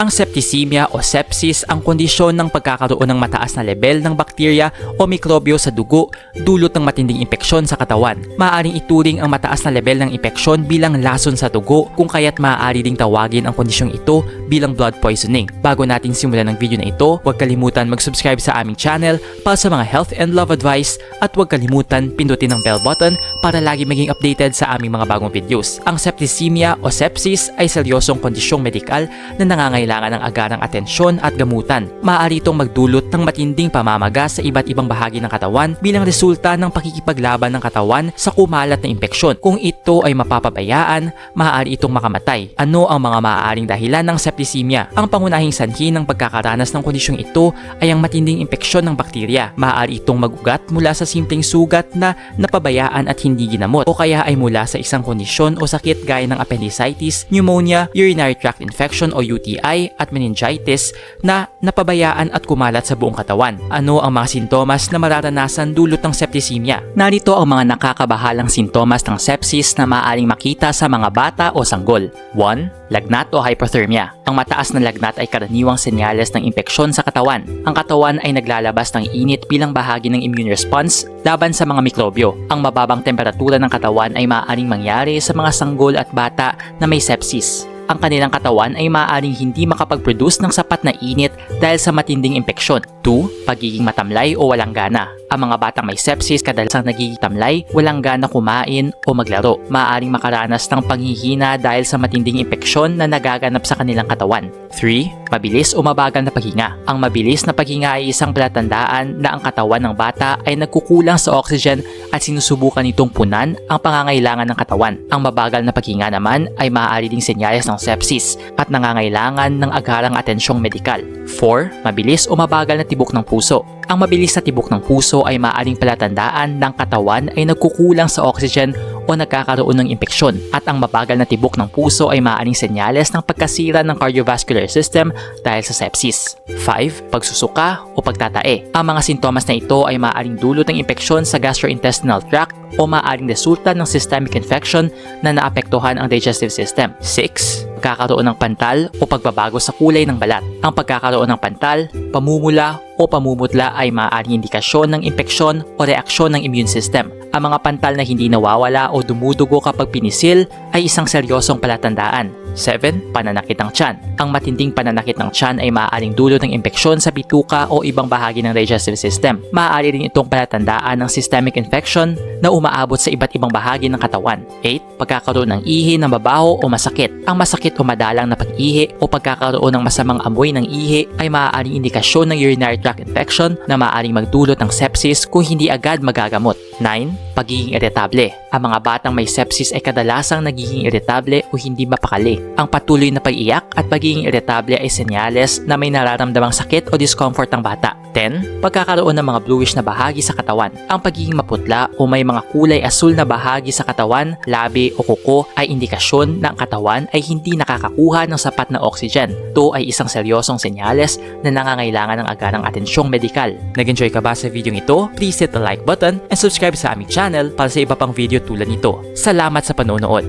Ang septicemia o sepsis ang kondisyon ng pagkakaroon ng mataas na level ng bakterya o mikrobyo sa dugo dulot ng matinding impeksyon sa katawan. Maaaring ituring ang mataas na level ng impeksyon bilang lason sa dugo kung kaya't maaari ding tawagin ang kondisyong ito bilang blood poisoning. Bago natin simulan ang video na ito, huwag kalimutan mag-subscribe sa aming channel para sa mga health and love advice at huwag kalimutan pindutin ang bell button para lagi maging updated sa aming mga bagong videos. Ang septicemia o sepsis ay seryosong kondisyong medikal na nangangailangan ng agarang atensyon at gamutan. Maaari itong magdulot ng matinding pamamaga sa iba't ibang bahagi ng katawan bilang resulta ng pakikipaglaban ng katawan sa kumalat na impeksyon. Kung ito ay mapapabayaan, maaari itong makamatay. Ano ang mga maaaring dahilan ng septicemia? Ang pangunahing sanhi ng pagkakaranas ng kondisyong ito ay ang matinding impeksyon ng bakterya. Maaari itong magugat mula sa simpleng sugat na napabayaan at hindi ginamot o kaya ay mula sa isang kondisyon o sakit gaya ng appendicitis, pneumonia, urinary tract infection o UTI at meningitis na napabayaan at kumalat sa buong katawan. Ano ang mga sintomas na mararanasan dulot ng septicemia? Narito ang mga nakakabahalang sintomas ng sepsis na maaaring makita sa mga bata o sanggol. 1. Lagnat o hypothermia. Ang mataas na lagnat ay karaniwang senyales ng impeksyon sa katawan. Ang katawan ay naglalabas ng init bilang bahagi ng immune response laban sa mga mikrobyo. Ang mababang temperatura ng katawan ay maaaring mangyari sa mga sanggol at bata na may sepsis. Ang kanilang katawan ay maaaring hindi makapag-produce ng sapat na init dahil sa matinding impeksyon. 2. Pagiging matamlay o walang gana. Ang mga batang may sepsis kadalasang nagiging tamlay, walang gana kumain o maglaro. Maaaring makaranas ng panghihina dahil sa matinding impeksyon na nagaganap sa kanilang katawan. 3. Mabilis o mabagal na paghinga. Ang mabilis na paghinga ay isang palatandaan na ang katawan ng bata ay nagkukulang sa oxygen at sinusubukan nitong punan ang pangangailangan ng katawan. Ang mabagal na paghinga naman ay maaari ding senyales ng sepsis at nangangailangan ng agarang atensyong medikal. 4. Mabilis o mabagal na tibok ng puso. Ang mabilis na tibok ng puso ay maaaring palatandaan ng katawan ay nagkukulang sa oxygen o nagkakaroon ng impeksyon at ang mabagal na tibok ng puso ay maaaring senyales ng pagkasira ng cardiovascular system dahil sa sepsis. 5. Pagsusuka o pagtatae. Ang mga sintomas na ito ay maaaring dulot ng impeksyon sa gastrointestinal tract o maaaring resulta ng systemic infection na naapektuhan ang digestive system. 6. Pagkakaroon ng pantal o pagbabago sa kulay ng balat. Ang pagkakaroon ng pantal, pamumula o pamumutla ay maaaring indikasyon ng impeksyon o reaksyon ng immune system. Ang mga pantal na hindi nawawala o dumudugo kapag pinisil ay isang seryosong palatandaan. 7. Pananakit ng tiyan. Ang matinding pananakit ng tiyan ay maaaring dulot ng impeksyon sa bituka o ibang bahagi ng digestive system. Maaari rin itong palatandaan ng systemic infection na umaabot sa iba't ibang bahagi ng katawan. 8. Pagkakaroon ng ihi na mabaho o masakit. Ang masakit o madalang na pag-ihi o pagkakaroon ng masamang amoy ng ihi ay maaaring indikasyon ng urinary tract infection na maaaring magdulot ng sepsis kung hindi agad magagamot. 9. Pagiging iritable. Ang mga batang may sepsis ay kadalasang nagiging iritable o hindi mapakali. Ang patuloy na pag-iyak at pagiging iritable ay senyales na may nararamdamang sakit o discomfort ng bata. 10. Pagkakaroon ng mga bluish na bahagi sa katawan. Ang pagiging maputla o may mga kulay asul na bahagi sa katawan, labi o kuko ay indikasyon na ang katawan ay hindi nakakakuha ng sapat na oxygen. Ito ay isang seryosong senyales na nangangailangan ng agarang atensyong medikal. Nag-enjoy ka ba sa video ito? Please hit the like button and subscribe sa aming channel para sa iba pang video tulad nito. Salamat sa panonood!